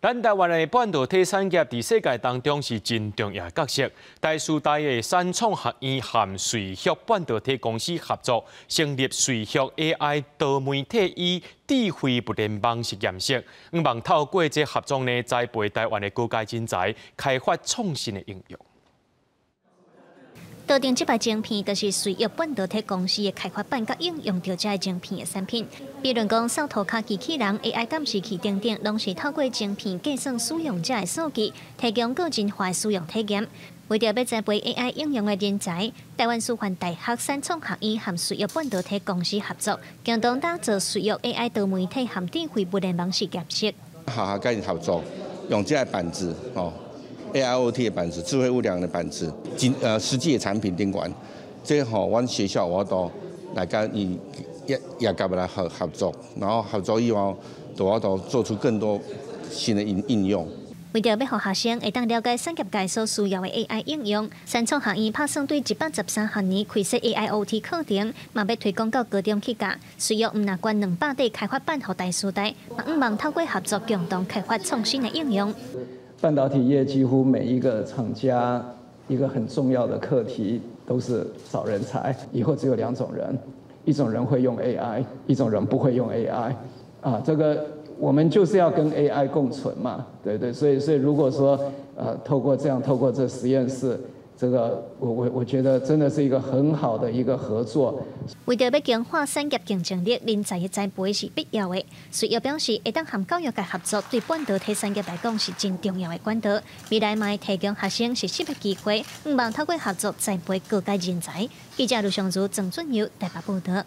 咱台湾的半导体产业伫世界当中是真重要的角色。台师大的三创学院和瑞旭半导体公司合作，成立瑞旭 AI 多媒体与智慧物联网实验室，希望透过这合作呢，栽培台湾的高阶人才，开发创新的应用。 导定这摆晶片，就是瑞玉半导体公司的开发板甲应用到这晶片的产品，比如讲扫图卡机器人、AI 监视器等等，拢是透过晶片计算使用者的数据，提供个人化的使用体验。为着要栽培 AI 应用的人才，台湾师范大学三创学院和瑞玉半导体公司合作，共同打造瑞玉 AI 多媒体和智慧物联网实验室。好跟你合作，用这板子哦。 AIoT 的板子、智慧物联的板子、实际的产品顶管，这个吼，阮学校我都来跟伊也跟来合作，然后合作以后，我都做出更多新的应用。为着要让学生会当了解产业界所需要的 AI 应用，三创学院拍算对113学年开设 AIoT 课程，嘛要推广到高中去教。瑞玉唔拿关200地开发板，互大师大，嘛希望透过合作共同开发创新的应用。 半导体业几乎每一个厂家一个很重要的课题都是找人才，以后只有2种人，一种人会用 AI， 一种人不会用 AI， 这个我们就是要跟 AI 共存嘛，对对，所以如果说透过这实验室。 这个我觉得真的是一个很好的一个合作。为着要强化产业竞争力，人才的栽培是必要的。瑞玉表示，会当和教育界合作，对半导体产业来讲是真重要的管道。未来嘛，提供学生实习的机会，希望透过合作栽培高阶人才。记者卢尚如、郑俊尧台北报道。